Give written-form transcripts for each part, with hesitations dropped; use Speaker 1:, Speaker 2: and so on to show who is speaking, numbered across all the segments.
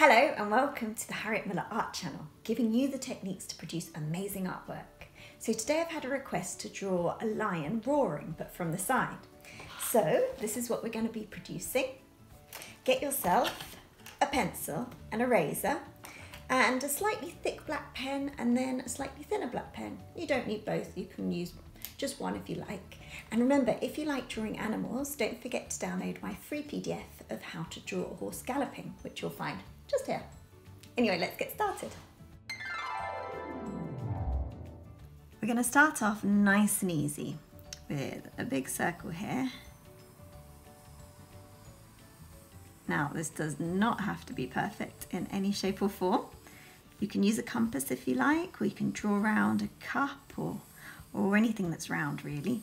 Speaker 1: Hello and welcome to the Harriet Miller Art Channel, giving you the techniques to produce amazing artwork. So today I've had a request to draw a lion roaring, but from the side. So this is what we're going to be producing. Get yourself a pencil, an eraser, and a slightly thick black pen and then a slightly thinner black pen. You don't need both, you can use just one if you like. And remember, if you like drawing animals, don't forget to download my free PDF of how to draw a horse galloping, which you'll find just here. Anyway, let's get started. We're going to start off nice and easy with a big circle here. Now, this does not have to be perfect in any shape or form. You can use a compass if you like, or you can draw around a cup or anything that's round really.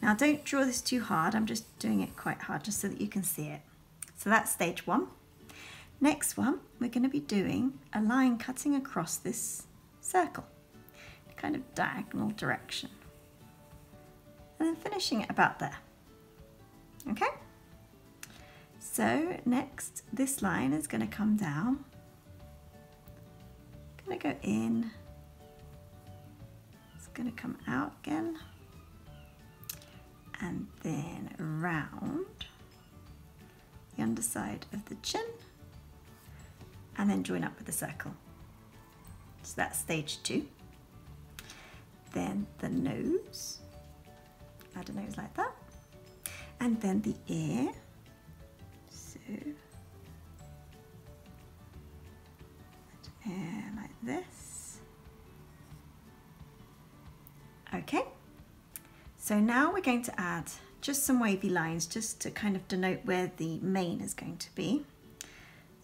Speaker 1: Now, don't draw this too hard. I'm just doing it quite hard just so that you can see it. So that's stage one. Next one, we're going to be doing a line cutting across this circle, in a kind of diagonal direction, and then finishing it about there. Okay? So next, this line is going to come down, going to go in, it's going to come out again, and then around the underside of the chin, and then join up with the circle. So that's stage two. Then the nose, add a nose like that, and then the ear. So add an ear like this. Okay, so now we're going to add just some wavy lines just to kind of denote where the mane is going to be.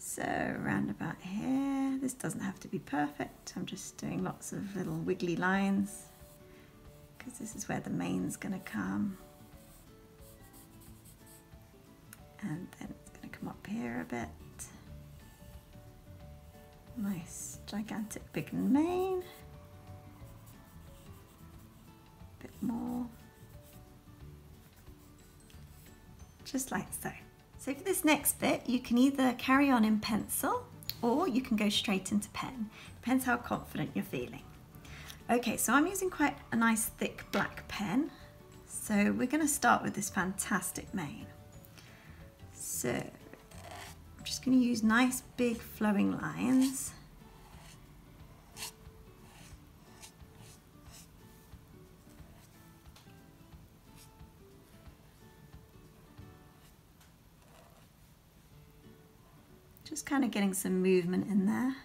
Speaker 1: So around about here, this doesn't have to be perfect. I'm just doing lots of little wiggly lines because this is where the mane's going to come. And then it's going to come up here a bit. Nice, gigantic, big mane. A bit more. Just like so. So for this next bit, you can either carry on in pencil or you can go straight into pen. Depends how confident you're feeling. Okay, so I'm using quite a nice thick black pen. So we're going to start with this fantastic mane. So I'm just going to use nice big flowing lines. Just kind of getting some movement in there.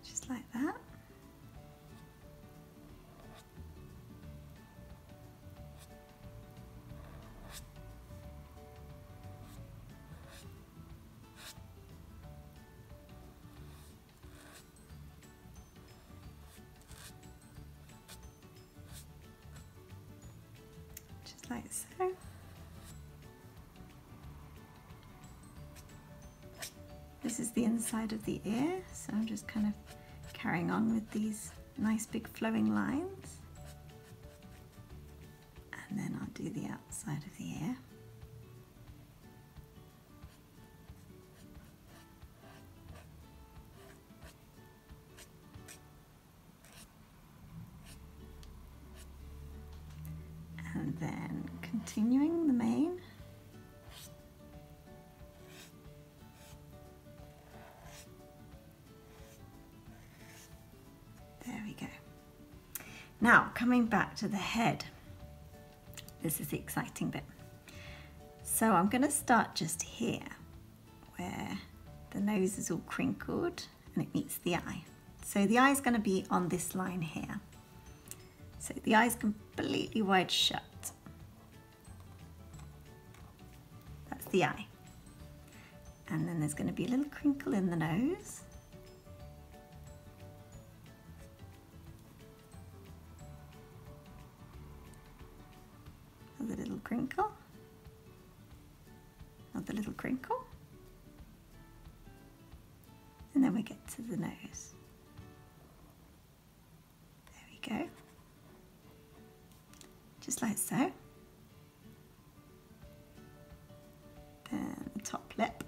Speaker 1: Just like that. Like so. This is the inside of the ear, so I'm just kind of carrying on with these nice big flowing lines. And then I'll do the outside of the ear. And then continuing the mane. There we go. Now coming back to the head. This is the exciting bit. So I'm going to start just here where the nose is all crinkled and it meets the eye. So the eye is going to be on this line here. So the eye is completely wide shut. That's the eye. And then there's going to be a little crinkle in the nose. Another little crinkle. Another little crinkle. And then we get to the nose. There we go. just like so. Then the top lip.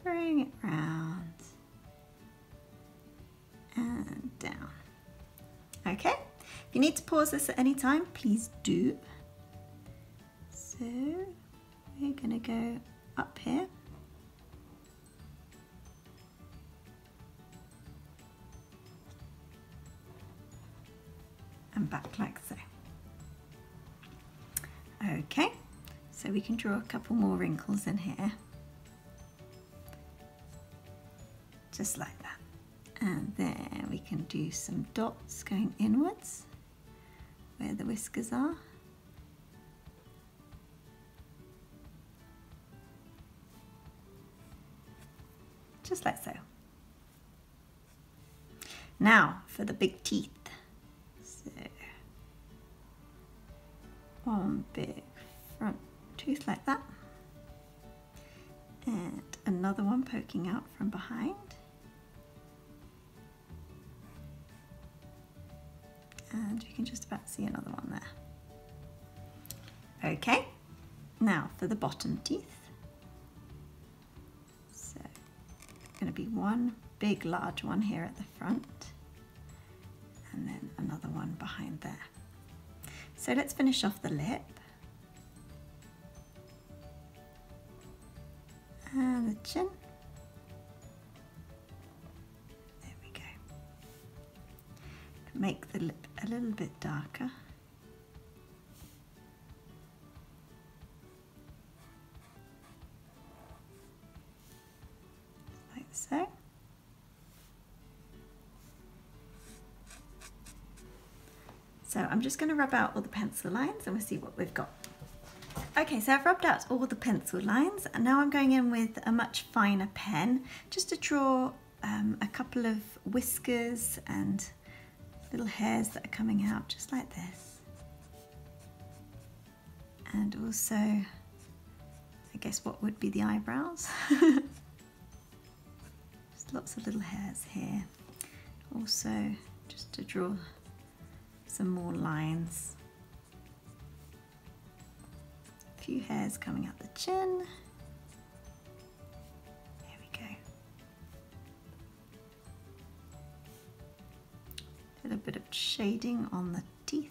Speaker 1: Bring it round and down. Okay, if you need to pause this at any time, please do. So we're going to go up here. And back like so. Okay, so we can draw a couple more wrinkles in here. Just like that. And then we can do some dots going inwards where the whiskers are. Just like so. Now for the big teeth. So one big front tooth like that. And another one poking out from behind. And you can just about see another one there. Okay, now for the bottom teeth. So, going to be one big large one here at the front, and then another one behind there. So let's finish off the lip. And the chin. Make the lip a little bit darker. Like so. So I'm just going to rub out all the pencil lines and we'll see what we've got. Okay, so I've rubbed out all the pencil lines and now I'm going in with a much finer pen just to draw a couple of whiskers and little hairs that are coming out just like this. And also, I guess what would be the eyebrows. Just lots of little hairs here. Also, just to draw some more lines. A few hairs coming out the chin. There we go. A little bit of shading on the teeth.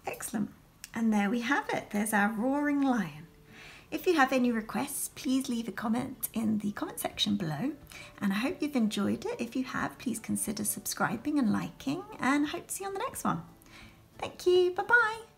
Speaker 1: Excellent. And there we have it. There's our roaring lion. If you have any requests, please leave a comment in the comment section below. And I hope you've enjoyed it. If you have, please consider subscribing and liking, and I hope to see you on the next one. Thank you. Bye-bye.